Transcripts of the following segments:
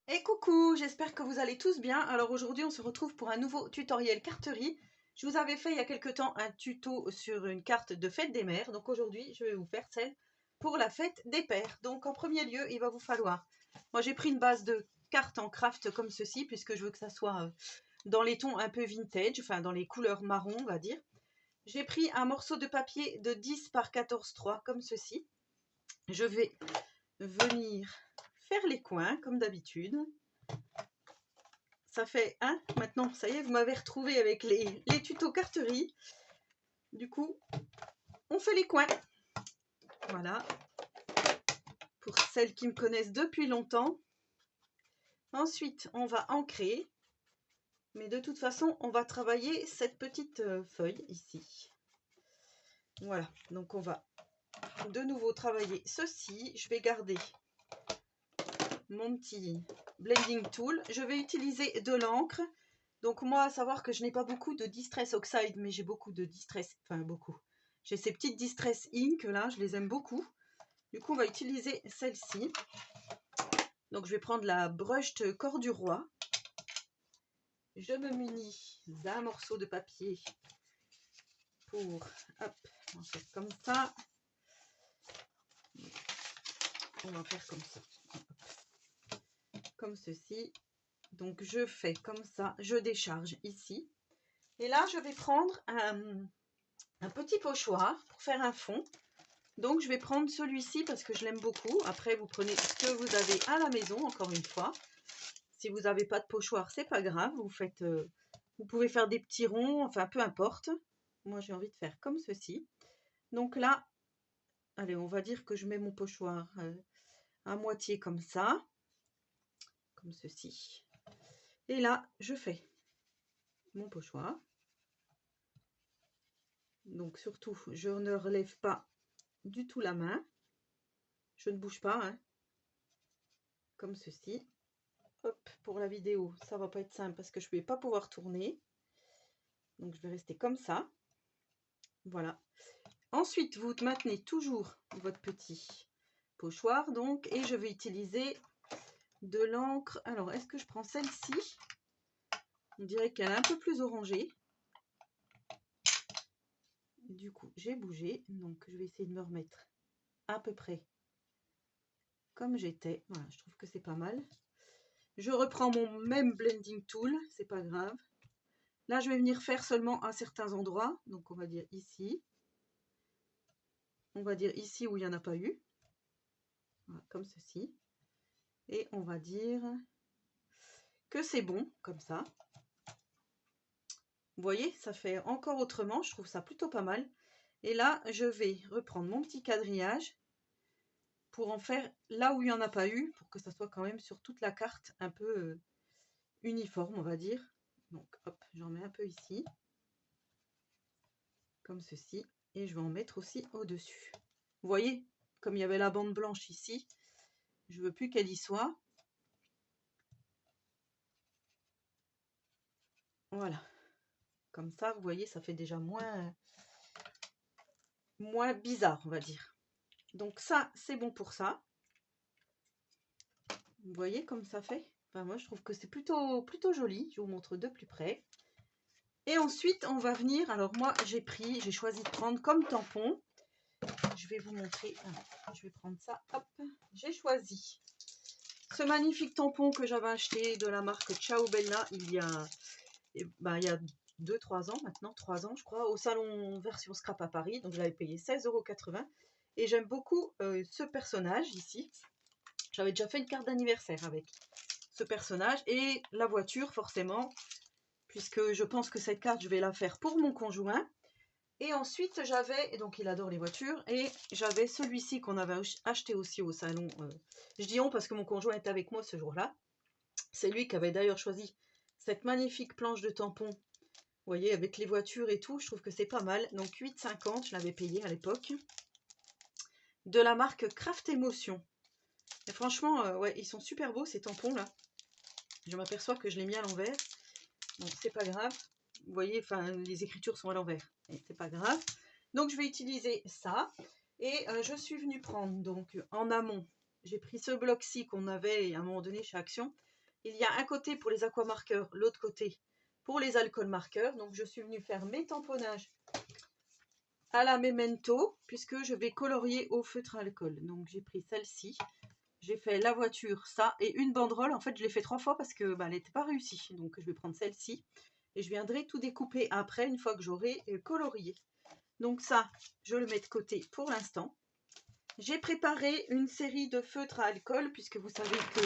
Et coucou, j'espère que vous allez tous bien. Alors aujourd'hui on se retrouve pour un nouveau tutoriel carterie. Je vous avais fait il y a quelque temps un tuto sur une carte de fête des mères. Donc aujourd'hui je vais vous faire celle pour la fête des pères. Donc en premier lieu il va vous falloir, moi j'ai pris une base de cartes en craft comme ceci puisque je veux que ça soit dans les tons un peu vintage, enfin dans les couleurs marron on va dire. J'ai pris un morceau de papier de 10 par 14,3 comme ceci. Je vais venir faire les coins comme d'habitude. Ça fait un, maintenant, ça y est, vous m'avez retrouvé avec les tutos carterie. Du coup, on fait les coins. Voilà. Pour celles qui me connaissent depuis longtemps. Ensuite, on va ancrer. Mais de toute façon, on va travailler cette petite feuille ici. Voilà. Donc, on va de nouveau travailler ceci. Je vais garder mon petit blending tool. Je vais utiliser de l'encre. Donc moi, à savoir que je n'ai pas beaucoup de Distress Oxide, mais j'ai beaucoup de Distress, enfin beaucoup. J'ai ces petites Distress Ink là, je les aime beaucoup. Du coup, on va utiliser celle-ci. Donc je vais prendre la Brushed Corps du Roi. Je me munis d'un morceau de papier pour, hop, on va faire comme ça. On va faire comme ça. Comme ceci. Donc je fais comme ça, je décharge ici. Et là, je vais prendre un petit pochoir pour faire un fond. Donc je vais prendre celui-ci parce que je l'aime beaucoup. Après vous prenez ce que vous avez à la maison, encore une fois. Si vous n'avez pas de pochoir, c'est pas grave. Vous pouvez faire des petits ronds, enfin peu importe. Moi j'ai envie de faire comme ceci. Donc là, allez, on va dire que je mets mon pochoir à moitié comme ça. Comme ceci. Et là, je fais mon pochoir. Donc surtout, je ne relève pas du tout la main. Je ne bouge pas, hein, comme ceci. Hop, pour la vidéo, ça va pas être simple parce que je ne vais pas pouvoir tourner. Donc je vais rester comme ça. Voilà. Ensuite, vous maintenez toujours votre petit pochoir donc, et je vais utiliser de l'encre. Alors, est-ce que je prends celle-ci? On dirait qu'elle est un peu plus orangée. Du coup, j'ai bougé, donc je vais essayer de me remettre à peu près comme j'étais. Voilà, je trouve que c'est pas mal. Je reprends mon même blending tool, c'est pas grave. Là, je vais venir faire seulement à certains endroits. Donc, on va dire ici. On va dire ici où il n'y en a pas eu. Voilà, comme ceci. Et on va dire que c'est bon, comme ça. Vous voyez, ça fait encore autrement. Je trouve ça plutôt pas mal. Et là, je vais reprendre mon petit quadrillage pour en faire là où il n'y en a pas eu, pour que ça soit quand même sur toute la carte un peu uniforme, on va dire. Donc, hop, j'en mets un peu ici. Comme ceci. Et je vais en mettre aussi au-dessus. Vous voyez, comme il y avait la bande blanche ici, je veux plus qu'elle y soit. Voilà. Comme ça, vous voyez, ça fait déjà moins bizarre, on va dire. Donc ça, c'est bon pour ça. Vous voyez comme ça fait? Enfin, moi, je trouve que c'est plutôt joli. Je vous montre de plus près. Et ensuite, on va venir... Alors moi, j'ai choisi de prendre comme tampon. Je vais vous montrer. Je vais prendre ça. Hop, j'ai choisi ce magnifique tampon que j'avais acheté de la marque Ciao Bella il y a 2-3 ans maintenant, 3 ans je crois, au salon version scrap à Paris. Donc je l'avais payé 16,80 € et j'aime beaucoup ce personnage ici. J'avais déjà fait une carte d'anniversaire avec ce personnage et la voiture forcément, puisque je pense que cette carte je vais la faire pour mon conjoint. Et ensuite j'avais, donc il adore les voitures, et j'avais celui-ci qu'on avait acheté aussi au salon. Je dis on parce que mon conjoint était avec moi ce jour-là. C'est lui qui avait d'ailleurs choisi cette magnifique planche de tampon. Vous voyez, avec les voitures et tout, je trouve que c'est pas mal. Donc 8,50, je l'avais payé à l'époque. De la marque Craft Emotion. Et franchement, ouais, ils sont super beaux ces tampons là. Je m'aperçois que je l'ai mis à l'envers. Bon, c'est pas grave. Vous voyez, enfin, les écritures sont à l'envers. C'est pas grave. Donc je vais utiliser ça. Et je suis venue prendre donc en amont. J'ai pris ce bloc-ci qu'on avait à un moment donné chez Action. Il y a un côté pour les aquamarqueurs, l'autre côté pour les alcool marqueurs. Donc je suis venue faire mes tamponnages à la Memento, puisque je vais colorier au feutre à alcool. Donc j'ai pris celle-ci, j'ai fait la voiture, ça, et une banderole. En fait, je l'ai fait 3 fois parce que elle n'était pas réussie. Donc je vais prendre celle-ci, et je viendrai tout découper après, une fois que j'aurai colorié. Donc ça, je le mets de côté pour l'instant. J'ai préparé une série de feutres à alcool, puisque vous savez que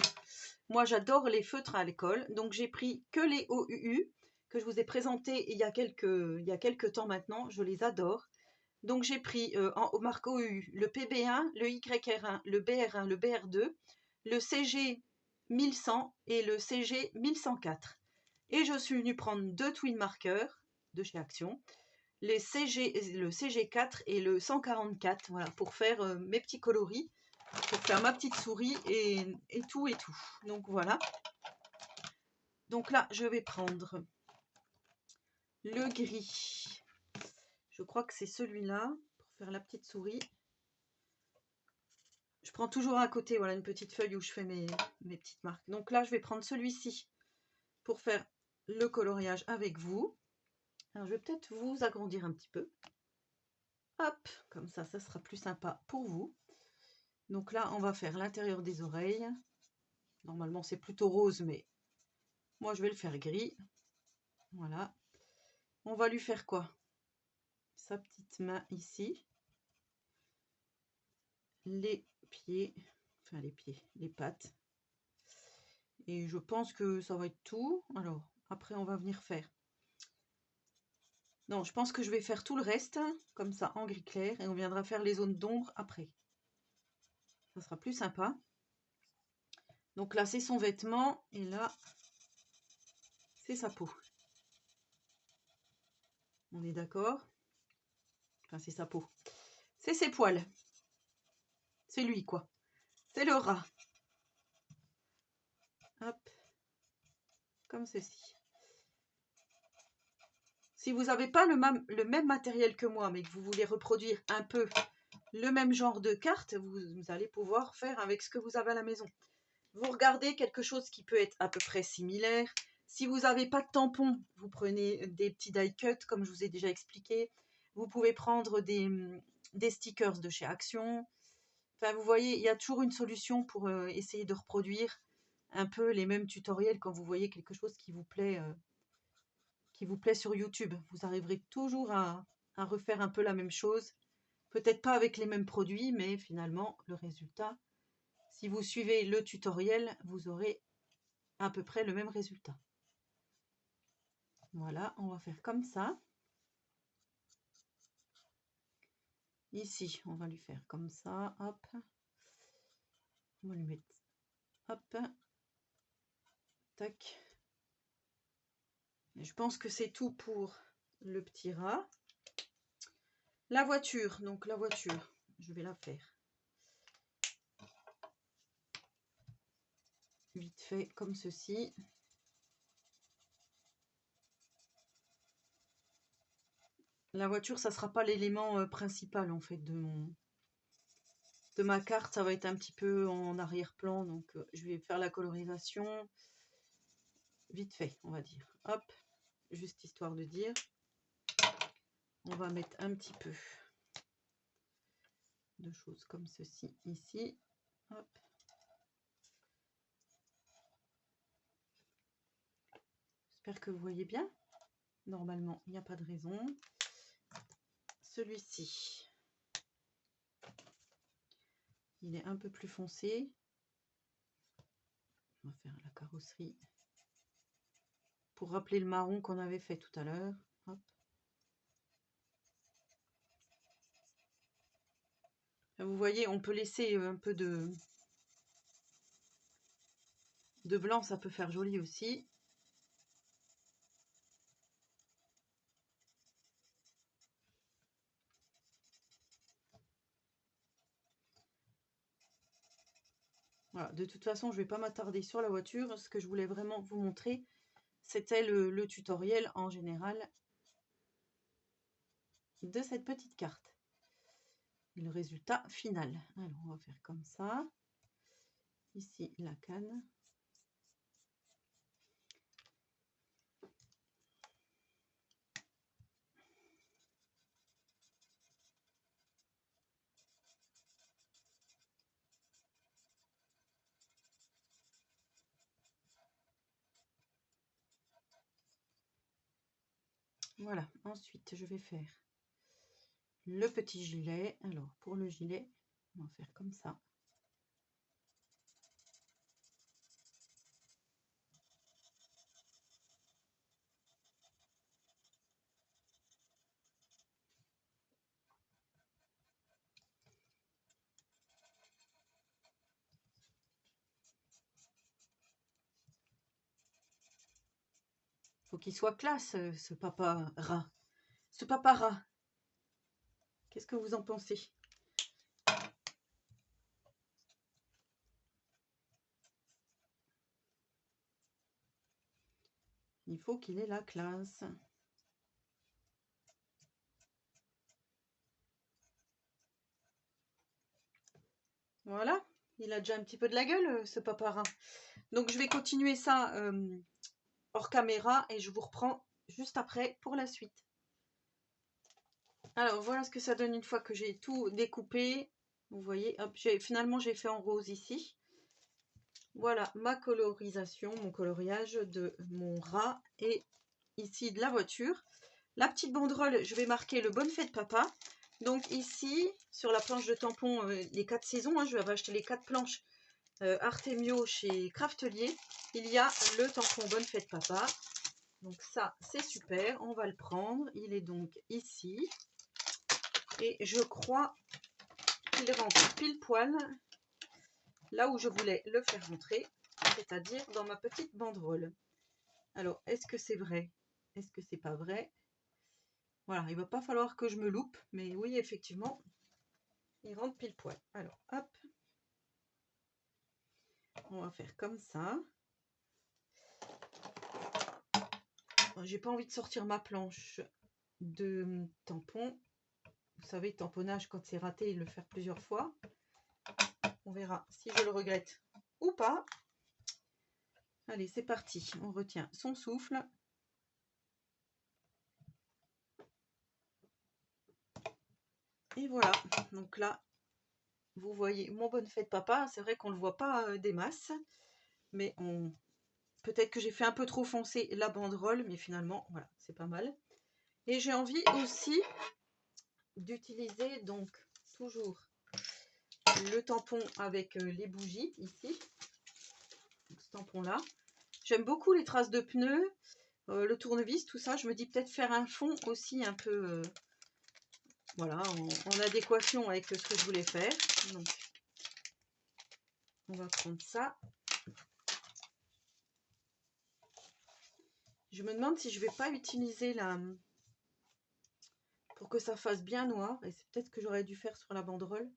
moi j'adore les feutres à alcool. Donc j'ai pris que les OUU, que je vous ai présenté il y a quelques temps maintenant. Je les adore. Donc j'ai pris en marque OU le PB1, le YR1, le BR1, le BR2, le CG 1100 et le CG 1104. Et je suis venue prendre 2 twin markers de chez Action, le CG4 et le 144, voilà, pour faire mes petits coloris, pour faire ma petite souris et tout. Donc voilà. Donc là, je vais prendre le gris. Je crois que c'est celui-là, pour faire la petite souris. Je prends toujours à côté, voilà, une petite feuille où je fais mes petites marques. Donc là, je vais prendre celui-ci pour faire le coloriage avec vous. Alors, je vais peut-être vous agrandir un petit peu. Hop, comme ça sera plus sympa pour vous. Donc là, on va faire l'intérieur des oreilles. Normalement, c'est plutôt rose, mais moi, je vais le faire gris. Voilà. On va lui faire quoi? Sa petite main ici. Les pieds, enfin les pattes. Et je pense que ça va être tout. Alors, après, on va venir faire. Non, je pense que je vais faire tout le reste, comme ça, en gris clair. Et on viendra faire les zones d'ombre après. Ça sera plus sympa. Donc là, c'est son vêtement. Et là, c'est sa peau. On est d'accord? Enfin, c'est sa peau. C'est ses poils. C'est lui, quoi. C'est le rat. Hop. Comme ceci. Si vous n'avez pas le même matériel que moi, mais que vous voulez reproduire un peu le même genre de carte, vous allez pouvoir faire avec ce que vous avez à la maison. Vous regardez quelque chose qui peut être à peu près similaire. Si vous n'avez pas de tampon, vous prenez des petits die cut, comme je vous ai déjà expliqué. Vous pouvez prendre des stickers de chez Action. Enfin, vous voyez, il y a toujours une solution pour essayer de reproduire un peu les mêmes tutoriels quand vous voyez quelque chose qui vous plaît sur YouTube. Vous arriverez toujours à refaire un peu la même chose. Peut-être pas avec les mêmes produits, mais finalement, le résultat, si vous suivez le tutoriel, vous aurez à peu près le même résultat. Voilà, on va faire comme ça. Ici, on va lui faire comme ça, hop. On va lui mettre, hop, tac. Et je pense que c'est tout pour le petit rat. La voiture, donc la voiture, je vais la faire vite fait comme ceci. La voiture, ça sera pas l'élément principal en fait de ma carte. Ça va être un petit peu en arrière-plan, donc je vais faire la colorisation vite fait, on va dire. Hop, juste histoire de dire. On va mettre un petit peu de choses comme ceci ici. Hop. J'espère que vous voyez bien. Normalement, il n'y a pas de raison. Celui-ci, il est un peu plus foncé. On va faire la carrosserie pour rappeler le marron qu'on avait fait tout à l'heure. Vous voyez, on peut laisser un peu de blanc, ça peut faire joli aussi. Voilà, de toute façon, je ne vais pas m'attarder sur la voiture. Ce que je voulais vraiment vous montrer, c'était le tutoriel en général de cette petite carte. Et le résultat final. Alors, on va faire comme ça. Ici, la canne. Voilà, ensuite je vais faire le petit gilet. Alors pour le gilet, on va faire comme ça. Faut qu'il soit classe, ce papa rat. Ce papa rat. Qu'est-ce que vous en pensez? Il faut qu'il ait la classe. Voilà, il a déjà un petit peu de la gueule, ce papa rat. Donc je vais continuer ça hors caméra et je vous reprends juste après pour la suite. Alors voilà ce que ça donne une fois que j'ai tout découpé. Vous voyez, hop, finalement j'ai fait en rose ici. Voilà ma colorisation, mon coloriage de mon rat et ici de la voiture. La petite banderole, je vais marquer le bonne fête papa. Donc ici, sur la planche de tampon, les 4 saisons, hein, je vais acheter les 4 planches Artemio chez Craftelier. Il y a le tampon bonne fête papa. Donc ça, c'est super, on va le prendre. Il est donc ici. Et je crois qu'il rentre pile poil là où je voulais le faire rentrer, c'est-à-dire dans ma petite banderole. Alors, est-ce que c'est vrai? Est-ce que c'est pas vrai? Voilà, il va pas falloir que je me loupe, mais oui, effectivement, il rentre pile poil. Alors, hop, on va faire comme ça. J'ai pas envie de sortir ma planche de tampon. Vous savez, tamponnage, quand c'est raté, le faire plusieurs fois. On verra si je le regrette ou pas. Allez, c'est parti. On retient son souffle. Et voilà. Donc là, vous voyez mon bonne fête papa. C'est vrai qu'on ne le voit pas des masses. Mais peut-être que j'ai fait un peu trop foncer la banderole. Mais finalement, voilà, c'est pas mal. Et j'ai envie aussi d'utiliser donc toujours le tampon avec les bougies ici. Donc, ce tampon là. J'aime beaucoup les traces de pneus, le tournevis, tout ça. Je me dis peut-être faire un fond aussi un peu voilà, en adéquation avec ce que je voulais faire. Donc, on va prendre ça. Je me demande si je vais pas utiliser la... pour que ça fasse bien noir, et c'est peut-être ce que j'aurais dû faire sur la banderole,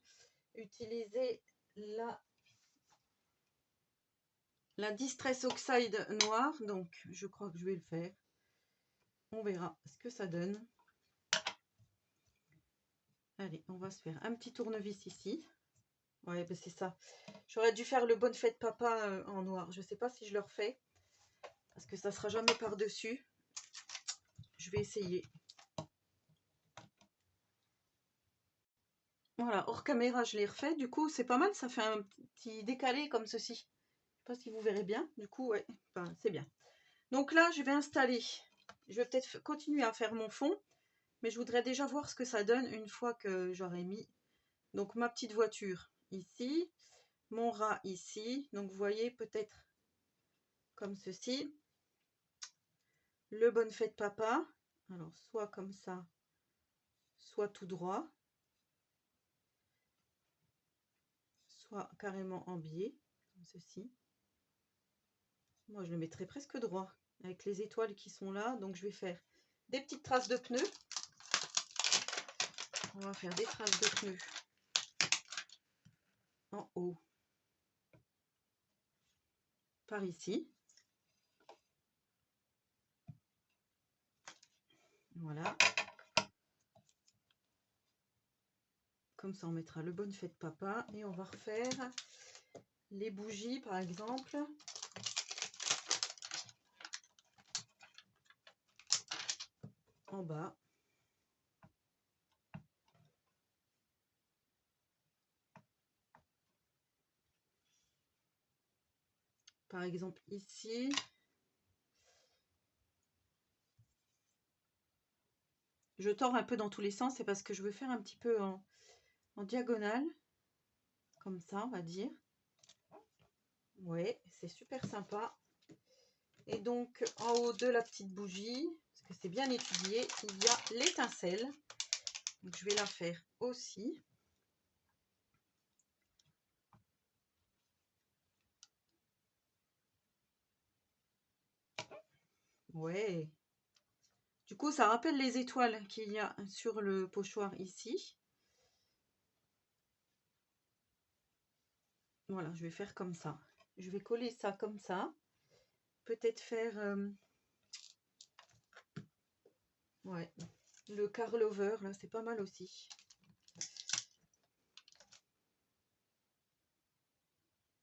utiliser la Distress Oxide noire. Donc, je crois que je vais le faire. On verra ce que ça donne. Allez, on va se faire un petit tournevis ici. Ouais, ben c'est ça. J'aurais dû faire le bonne fête papa en noir. Je ne sais pas si je le refais. Parce que ça sera jamais par-dessus. Je vais essayer. Voilà, hors caméra, je l'ai refait. Du coup, c'est pas mal. Ça fait un petit décalé comme ceci. Je ne sais pas si vous verrez bien. Du coup, ouais, enfin, c'est bien. Donc là, je vais installer. Je vais peut-être continuer à faire mon fond. Mais je voudrais déjà voir ce que ça donne une fois que j'aurai mis donc ma petite voiture ici. Mon rat ici. Donc, vous voyez, peut-être comme ceci. Le bonne fête papa. Alors, soit comme ça, soit tout droit. Soit carrément en biais, comme ceci. Moi, je le mettrai presque droit, avec les étoiles qui sont là. Donc, je vais faire des petites traces de pneus. On va faire des traces de pneus en haut, par ici. Voilà. Comme ça, on mettra le bonne fête papa. Et on va refaire les bougies, par exemple. En bas. Par exemple, ici. je tords un peu dans tous les sens, c'est parce que je veux faire un petit peu en diagonale, comme ça, on va dire. Ouais, c'est super sympa. Et donc, en haut de la petite bougie, parce que c'est bien étudié, il y a l'étincelle. Donc, je vais la faire aussi. Ouais. Du coup, ça rappelle les étoiles qu'il y a sur le pochoir ici. Voilà, je vais faire comme ça. Je vais coller ça comme ça. Peut-être faire ouais, le carlover, là, c'est pas mal aussi.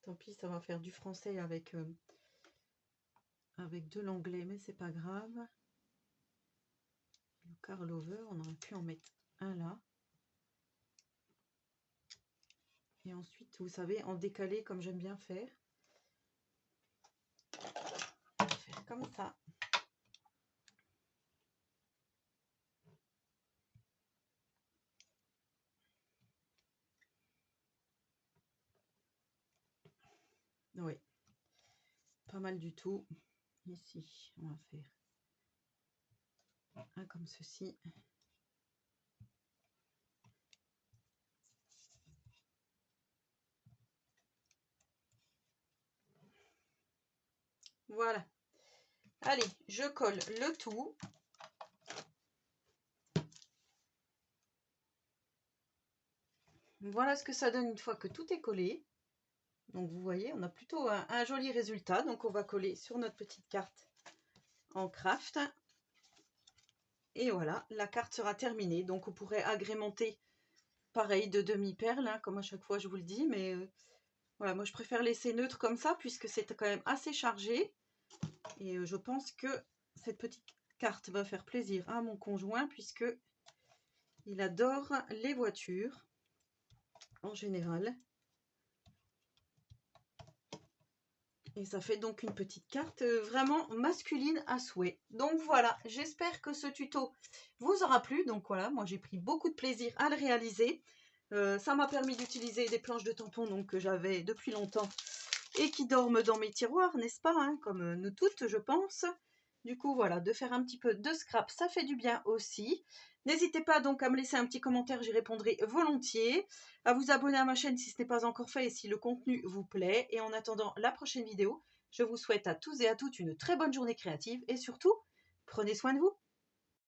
Tant pis, ça va faire du français avec de l'anglais, mais c'est pas grave. Le carlover, on aurait pu en mettre un là. Et ensuite, vous savez, en décalé, comme j'aime bien faire. On va faire comme ça. Oui, pas mal du tout. Ici, on va faire un comme ceci. Voilà. Allez, je colle le tout. Voilà ce que ça donne une fois que tout est collé. Donc vous voyez, on a plutôt un joli résultat. Donc on va coller sur notre petite carte en craft. Et voilà, la carte sera terminée. Donc on pourrait agrémenter pareil de demi-perles, hein, comme à chaque fois je vous le dis. Mais voilà, moi je préfère laisser neutre comme ça puisque c'est quand même assez chargé. Et je pense que cette petite carte va faire plaisir à mon conjoint puisque il adore les voitures en général. Et ça fait donc une petite carte vraiment masculine à souhait. Donc voilà, j'espère que ce tuto vous aura plu. Donc voilà, moi j'ai pris beaucoup de plaisir à le réaliser. Ça m'a permis d'utiliser des planches de tampons donc, que j'avais depuis longtemps et qui dorment dans mes tiroirs, n'est-ce pas, hein, comme nous toutes, je pense. Du coup, voilà, de faire un petit peu de scrap, ça fait du bien aussi. N'hésitez pas donc à me laisser un petit commentaire, j'y répondrai volontiers. À vous abonner à ma chaîne si ce n'est pas encore fait et si le contenu vous plaît. Et en attendant la prochaine vidéo, je vous souhaite à tous et à toutes une très bonne journée créative et surtout, prenez soin de vous.